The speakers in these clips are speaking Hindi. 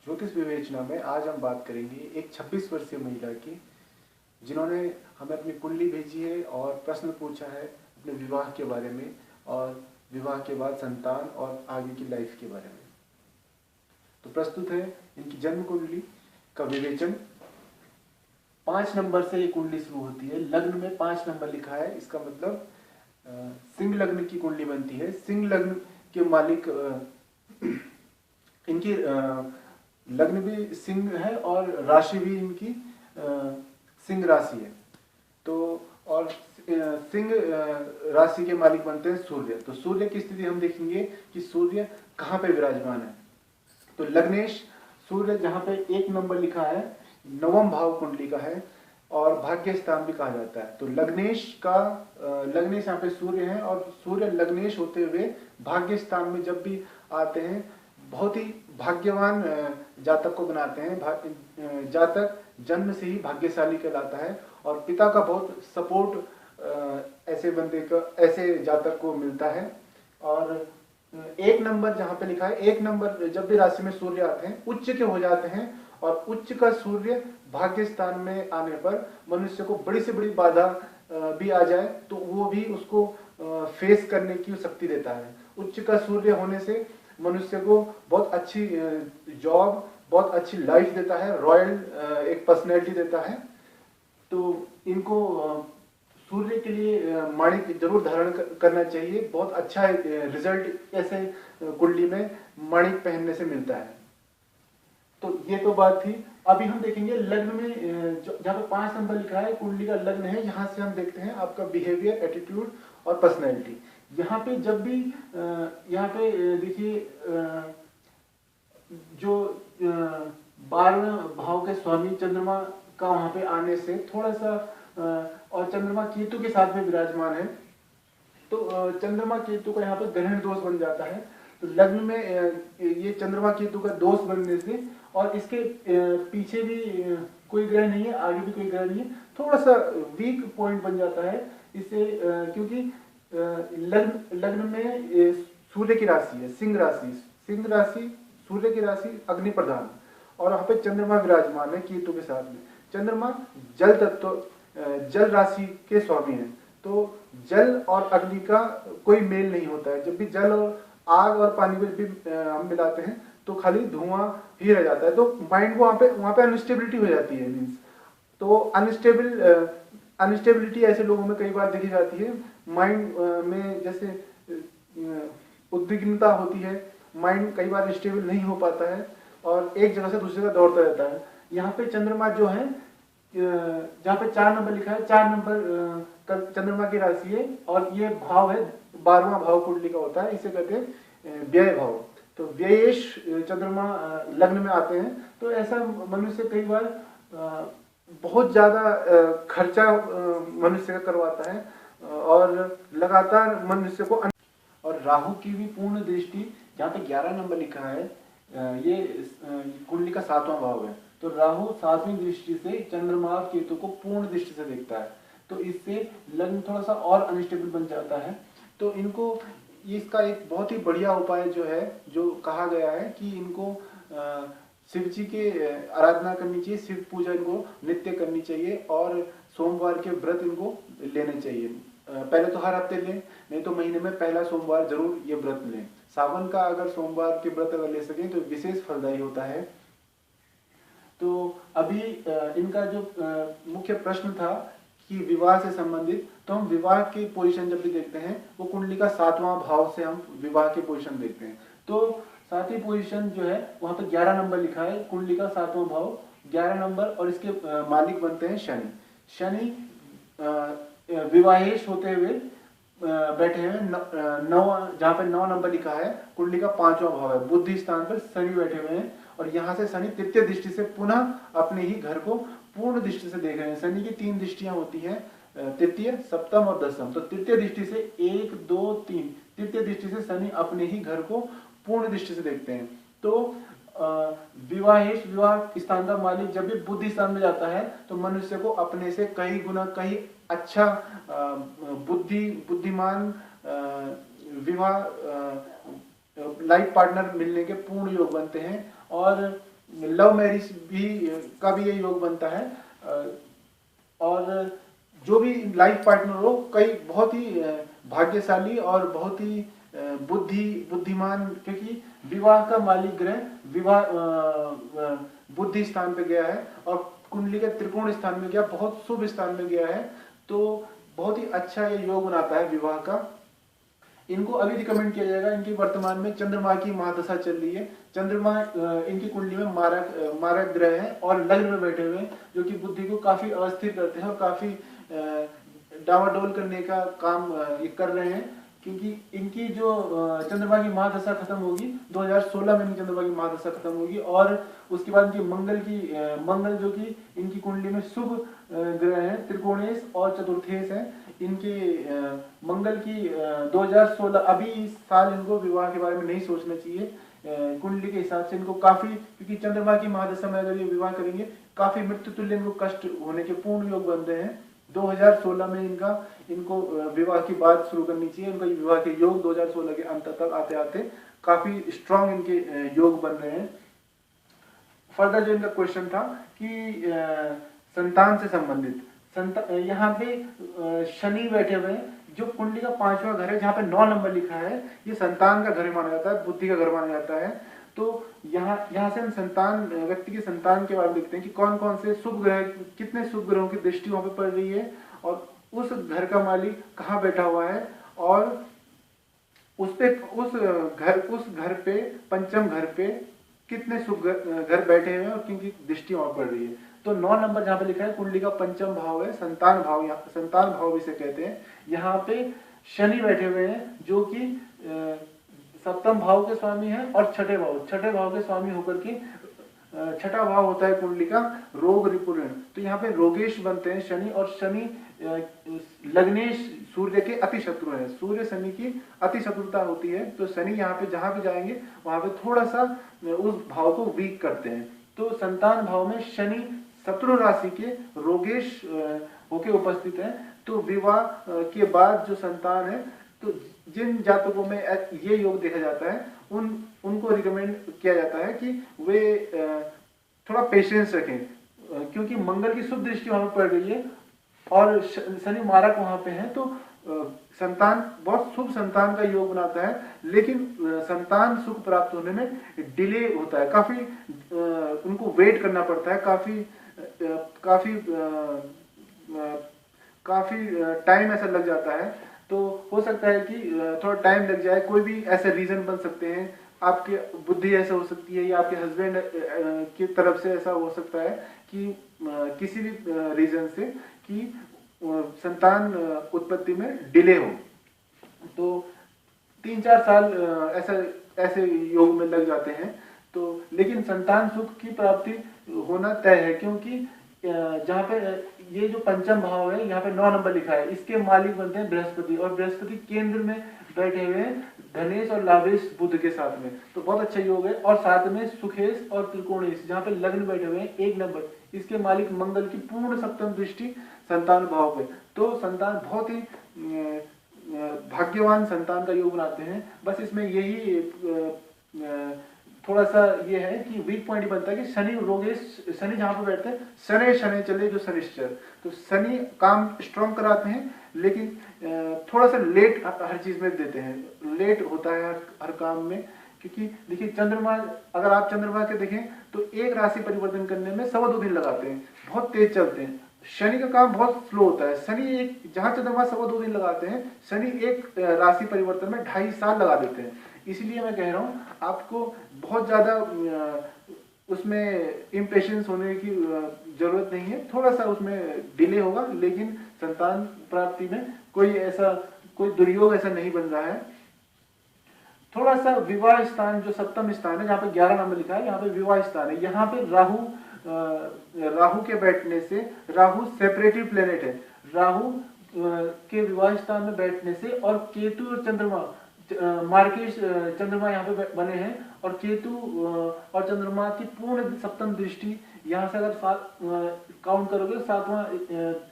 ज्योतिष विवेचना में आज हम बात करेंगे एक 26 वर्षीय महिला की, जिन्होंने हमें अपनी कुंडली भेजी है और प्रश्न पूछा है अपने विवाह के बारे में और विवाह के बाद संतान और आगे की लाइफ के बारे में। तो प्रस्तुत है इनकी जन्म कुंडली का विवेचन। 5 नंबर से ये कुंडली शुरू होती है। लग्न में 5 नंबर लिखा है, इसका मतलब सिंह लग्न की कुंडली बनती है। सिंह लग्न के मालिक इनकी लग्न भी सिंह है और राशि भी इनकी सिंह राशि है। तो और सिंह राशि के मालिक बनते हैं सूर्य। तो सूर्य की स्थिति हम देखेंगे कि सूर्य कहाँ पे विराजमान है। तो लग्नेश सूर्य जहाँ पे 1 नंबर लिखा है, 9वां भाव कुंडली का है और भाग्य स्थान भी कहा जाता है। तो लग्नेश यहाँ पे सूर्य है और सूर्य लग्नेश होते हुए भाग्य स्थान में जब भी आते हैं बहुत ही भाग्यवान जातक को बनाते हैं। जातक जन्म से ही भाग्यशाली कहलाता है और पिता का बहुत सपोर्ट ऐसे जातक को मिलता है। और 1 नंबर जहाँ पे लिखा है, 1 नंबर जब भी राशि में सूर्य आते हैं उच्च के हो जाते हैं और उच्च का सूर्य भाग्य स्थान में आने पर मनुष्य को बड़ी से बड़ी बाधा भी आ जाए तो वो भी उसको फेस करने की शक्ति देता है। उच्च का सूर्य होने से मनुष्य को बहुत अच्छी जॉब, बहुत अच्छी लाइफ देता है, रॉयल एक पर्सनैलिटी देता है। तो इनको सूर्य के लिए माणिक जरूर धारण करना चाहिए। बहुत अच्छा रिजल्ट ऐसे कुंडली में माणिक पहनने से मिलता है। तो ये तो बात थी। अभी हम देखेंगे लग्न में जहाँ पे 5 नंबर लिखा है कुंडली का लग्न है, यहाँ से हम देखते हैं आपका बिहेवियर, एटीट्यूड और पर्सनैलिटी। यहाँ पे जब भी यहाँ पे देखिए जो 12वें भाव के स्वामी चंद्रमा का वहां पे आने से थोड़ा सा और चंद्रमा केतु के साथ में विराजमान है तो चंद्रमा केतु का यहाँ पे ग्रहण दोष बन जाता है। तो लग्न में ये चंद्रमा केतु का दोष बनने से और इसके पीछे भी कोई ग्रह नहीं है, आगे भी कोई ग्रह नहीं है, थोड़ा सा वीक पॉइंट बन जाता है इससे क्योंकि लग्न में सूर्य की राशि है सिंह राशि सूर्य की राशि अग्नि प्रधान और वहां पे चंद्रमा विराजमान है केतु के साथ में। चंद्रमा जल तत्व, जल राशि के स्वामी हैं। तो जल और अग्नि का कोई मेल नहीं होता है। जब भी जल और आग और पानी में भी हम मिलाते हैं तो खाली धुआं ही रह जाता है। तो माइंड को वहां पे अनस्टेबिलिटी हो जाती है। मीन्स तो अनस्टेबिलिटी ऐसे लोगों में कई बार देखी जाती है। माइंड में जैसे उद्विग्नता होती है, माइंड कई बार स्टेबल नहीं हो पाता है और एक जगह से दूसरी जगह दौड़ता रहता है। यहाँ पे चंद्रमा जो है जहाँ पे 4 नंबर लिखा है, 4 नंबर चंद्रमा की राशि है और ये भाव है 12वां भाव कुंडली का होता है, इसे कहते हैं व्यय भाव। तो व्ययेश चंद्रमा लग्न में आते हैं तो ऐसा मनुष्य कई बार बहुत ज्यादा खर्चा मनुष्य का करवाता है और लगातार मनुष्य को और राहु की भी पूर्ण दृष्टि जहाँ पे 11 नंबर लिखा है, ये कुंडली का 7वां भाव है। तो राहु 7वीं दृष्टि से चंद्रमा और केतु को पूर्ण दृष्टि से देखता है तो इससे लग्न थोड़ा सा और अनस्टेबल बन जाता है। तो इनको इसका एक बहुत ही बढ़िया उपाय जो है, जो कहा गया है कि इनको शिव जी के आराधना करनी चाहिए, शिव पूजा इनको नित्य करनी चाहिए और सोमवार के व्रत इनको लेने चाहिए। पहले तो हर हफ्ते लें, नहीं तो महीने में पहला सोमवार जरूर ये व्रत लें। सावन का अगर सोमवार के व्रत अगर ले सकें तो विशेष फलदायी होता है। तो अभी इनका जो मुख्य प्रश्न था कि विवाह से संबंधित, तो हम विवाह की पोजीशन जब भी देखते हैं वो कुंडली का 7वां भाव से हम विवाह की पोजीशन देखते हैं। तो 7वीं पोजीशन जो है वहां पर 11 नंबर लिखा है, कुंडली का 7वां भाव 11 नंबर और इसके मालिक बनते हैं शनि। शनि विवाहेश होते हुए बैठे हैं जहाँ पे 9 नंबर लिखा है, कुंडली का 5वां भाव है, बुद्धि स्थान पर शनि बैठे हुए हैं और यहाँ से शनि तृतीय दृष्टि से पुनः अपने ही घर को पूर्ण दृष्टि से देख रहे हैं। शनि की 3 दृष्टियां होती हैं, तृतीय, सप्तम और दशम। तो तृतीय दृष्टि से 1 2 3 तृतीय दृष्टि से शनि अपने ही घर को पूर्ण दृष्टि से देखते हैं। तो विवाहेश विवाह स्थान का मालिक जब भी बुद्धि स्थान में जाता है तो मनुष्य को अपने से कई गुना कई अच्छा बुद्धिमान विवाह लाइफ पार्टनर मिलने के पूर्ण योग बनते हैं। और लव मैरिज भी का भी ये योग बनता है। और जो भी लाइफ पार्टनर हो, कई बहुत ही भाग्यशाली और बहुत ही बुद्धिमान, क्योंकि विवाह का मालिक ग्रह विवाह बुद्धि स्थान पे गया है और कुंडली के त्रिकोण स्थान में गया, बहुत शुभ स्थान में गया है, तो बहुत ही अच्छा ये योग बनाता है विवाह का। इनको अभी रिकमेंड किया जाएगा, इनकी वर्तमान में चंद्रमा की महादशा चल रही है। चंद्रमा इनकी कुंडली में मारक ग्रह है और लग्न में बैठे हुए हैं, जो कि बुद्धि को काफी अस्थिर करते हैं और काफी डावाडोल करने का काम ये कर रहे हैं। क्योंकि इनकी जो चंद्रमा की महादशा खत्म होगी 2016 में, इनकी चंद्रमा की महादशा खत्म होगी और उसके बाद इनकी मंगल जो कि इनकी कुंडली में शुभ ग्रह है, त्रिकोणेश और चतुर्थेश है। इनके मंगल की 2016 अभी इस साल इनको विवाह के बारे में नहीं सोचना चाहिए। कुंडली के हिसाब से इनको काफी, क्योंकि चंद्रमा की महादशा में अगर ये विवाह करेंगे काफी मृत्यु तुल्य इनको कष्ट होने के पूर्ण योग बन रहे हैं। 2016 में इनको विवाह की बात शुरू करनी चाहिए। इनका विवाह के योग 2016 के अंत तक आते आते काफी स्ट्रॉन्ग इनके योग बन रहे हैं। फर्दर जो इनका क्वेश्चन था कि संतान से संबंधित, यहाँ पे शनि बैठे हुए हैं, जो कुंडली का 5वां घर है, जहाँ पे 9 नंबर लिखा है, ये संतान का घर माना जाता है, बुद्धि का घर माना जाता है। तो यहाँ से हम संतान, व्यक्ति की संतान के बारे में देखते हैं कि कौन कौन से शुभ ग्रह, कितने शुभ ग्रहों की दृष्टि वहां पे पड़ रही है और उस घर का मालिक कहाँ बैठा हुआ है और उस घर पे पंचम घर पे कितने शुभ घर बैठे हुए हैं और किनकी दृष्टि वहां पड़ रही है। तो 9 नंबर जहाँ पे लिखा है कुंडली का पंचम भाव है, संतान भाव, संतान भाव इसे कहते हैं। यहाँ पे शनि बैठे हुए हैं, जो कि सप्तम भाव के स्वामी है और छठे भाव के स्वामी होकर के छठा भाव होता है कुंडली का रोग रिपुण। तो यहाँ पे रोगेश बनते हैं शनि, और शनि लग्नेश सूर्य के अति शत्रु है, सूर्य शनि की अति शत्रुता होती है। तो शनि यहाँ पे जहां भी जाएंगे वहां पे थोड़ा सा उस भाव को वीक करते हैं। तो संतान भाव में शनि शत्रु राशि के रोगेश होके उपस्थित है। तो विवाह के बाद जो संतान है, तो जिन जातकों में ये योग देखा जाता है उनको रिकमेंड किया जाता है कि वे थोड़ा पेशेंस रखें, क्योंकि मंगल की शुभ दृष्टि वहां पर पड़ रही है और शनि मारक वहां पे है। तो संतान, बहुत शुभ संतान का योग बनाता है, लेकिन संतान सुख प्राप्त होने में डिले होता है, काफी उनको वेट करना पड़ता है, काफी टाइम ऐसा लग जाता है। तो हो सकता है कि थोड़ा टाइम लग जाए, कोई भी ऐसे रीजन बन सकते हैं, आपकी बुद्धि ऐसा हो सकती है या आपके हस्बैंड की तरफ से ऐसा हो सकता है कि किसी भी रीजन से कि संतान उत्पत्ति में डिले हो। तो 3-4 साल ऐसे योग में लग जाते हैं। तो लेकिन संतान सुख की प्राप्ति होना तय है, क्योंकि जहाँ पे ये जो पंचम भाव है, यहाँ पे 9 नंबर लिखा है, इसके मालिक बनते हैं बृहस्पति, और बृहस्पति केंद्र में बैठे हुए हैं धनेश और लाभेश बुध के साथ में। तो बहुत अच्छा योग है। और साथ में सुखेश और त्रिकोणेश, जहाँ पे लग्न बैठे हुए हैं 1 नंबर, इसके मालिक मंगल की पूर्ण सप्तम दृष्टि संतान भाव पे। तो संतान बहुत ही भाग्यवान संतान का योग बनाते हैं। बस इसमें यही थोड़ा सा ये है कि वीक पॉइंट बनता है कि शनि रोगेश, शनि जहां पर बैठते हैं शनि चले जो शनिश्चर, तो शनि काम स्ट्रॉन्ग कराते हैं, लेकिन थोड़ा सा लेट हर चीज में देते हैं, लेट होता है हर काम में। क्योंकि देखिए चंद्रमा, अगर आप चंद्रमा के देखें तो एक राशि परिवर्तन करने में 2.25 दिन लगाते हैं, बहुत तेज चलते हैं। शनि का काम बहुत स्लो होता है। शनि एक, जहां चंद्रमा 2.25 दिन लगाते हैं, शनि एक राशि परिवर्तन में 2.5 साल लगा देते हैं। इसलिए मैं कह रहा हूँ आपको बहुत ज्यादा उसमें इम्पेशेंस होने की जरूरत नहीं है, थोड़ा सा उसमें डिले होगा, लेकिन संतान प्राप्ति में कोई दुर्योग ऐसा नहीं बन रहा है। थोड़ा सा विवाह स्थान, जो सप्तम स्थान है, जहाँ पे 11 नंबर लिखा है, यहाँ पे विवाह स्थान है। यहाँ पे राहु के बैठने से, राहु सेपरेटिव प्लेनेट है, राहु के विवाह स्थान में बैठने से, और केतु और चंद्रमा, मार्केश चंद्रमा यहाँ पे बने हैं, और केतु और चंद्रमा की पूर्ण सप्तम दृष्टि, यहाँ से अगर काउंट करोगे 7वां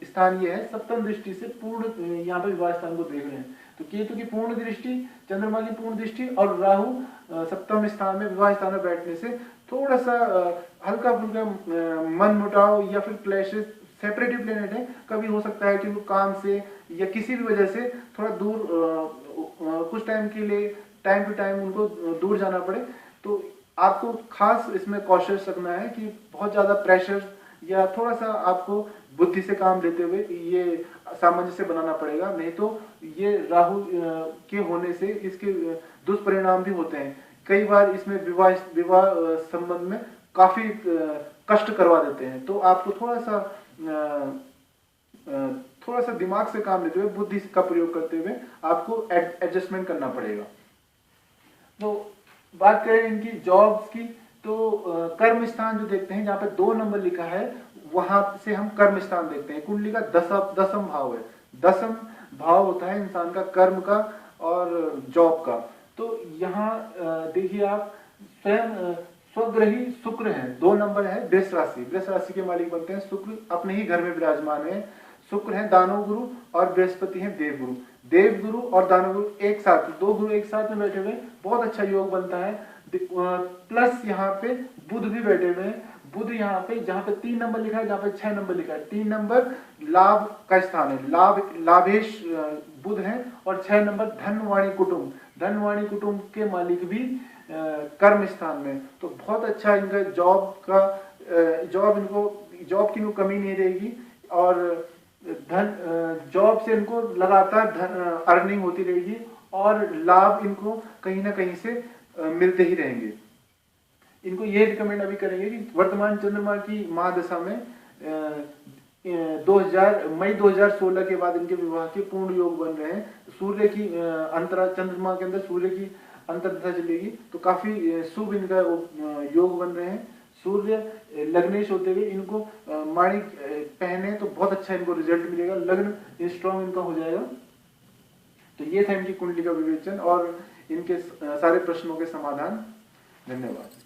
स्थान ये है, सप्तम दृष्टि से पूर्ण यहाँ पे विवाह स्थान को देख रहे हैं। तो केतु की पूर्ण दृष्टि, चंद्रमा की पूर्ण दृष्टि और राहु सप्तम स्थान में विवाह स्थान में बैठने से थोड़ा सा हल्का फुल्का मन मुटाव या फिर क्लैशेस, सेपरेटिव प्लेनेट है, कभी हो सकता है कि उनको काम से या किसी भी वजह से थोड़ा दूर कुछ टाइम के लिए, टाइम टू टाइम उनको दूर जाना पड़े। तो आपको खास इसमें कॉशियस रखना है कि बहुत ज्यादा प्रेशर या थोड़ा सा आपको बुद्धि से काम लेते हुए ये सामंजस्य बनाना पड़ेगा, नहीं तो ये राहु के होने से इसके दुष्परिणाम भी होते हैं। कई बार इसमें विवाह संबंध में काफी कष्ट करवा देते हैं। तो आपको थोड़ा सा दिमाग से काम लेते हुए, बुद्धि का प्रयोग करते हुए आपको एडजस्टमेंट करना पड़ेगा। तो बात करें इनकी जॉब्स की, तो कर्म स्थान जो देखते हैं, जहां पे 2 नंबर लिखा है वहां से हम कर्म स्थान देखते हैं। कुंडली का दसम भाव है। दसम भाव होता है इंसान का कर्म का और जॉब का। तो यहाँ देखिए आप, स्वयं स्वग्रही शुक्र है, 2 नंबर है, वृष राशि, वृष राशि के मालिक बनते हैं शुक्र, अपने ही घर में विराजमान है। शुक्र है दानव गुरु और बृहस्पति है देव गुरु। देव गुरु और दानव गुरु एक साथ, 2 गुरु एक साथ में बैठे हुए, बहुत अच्छा योग बनता है। प्लस यहाँ पे बुध भी बैठे हुए हैं। बुध यहाँ पे, जहां पे 3 नंबर लिखा है, जहां पे 6 नंबर लिखा है, 3 नंबर लाभ का स्थान है, लाभेश बुध है, और 6 नंबर धनवाणी कुटुंब, धनवाणी कुटुंब के मालिक भी कर्म स्थान में। तो बहुत अच्छा इनका जॉब की इनको कमी नहीं रहेगी, और जॉब से इनको लगातार अर्निंग होती रहेगी, और लाभ इनको कहीं ना कहीं से मिलते ही रहेंगे। इनको ये रिकमेंड अभी करेंगे कि वर्तमान चंद्रमा की महादशा में मई 2016 के बाद इनके विवाह के पूर्ण योग बन रहे हैं। सूर्य की चंद्रमा के अंदर सूर्य की अंतर्दशा चलेगी, तो काफी शुभ इनका योग बन रहे हैं। सूर्य लग्नेश होते हुए इनको माणिक पहने तो बहुत अच्छा इनको रिजल्ट मिलेगा, लग्न स्ट्रॉन्ग इनका हो जाएगा। तो ये था इनकी कुंडली का विवेचन और इनके सारे प्रश्नों के समाधान। धन्यवाद।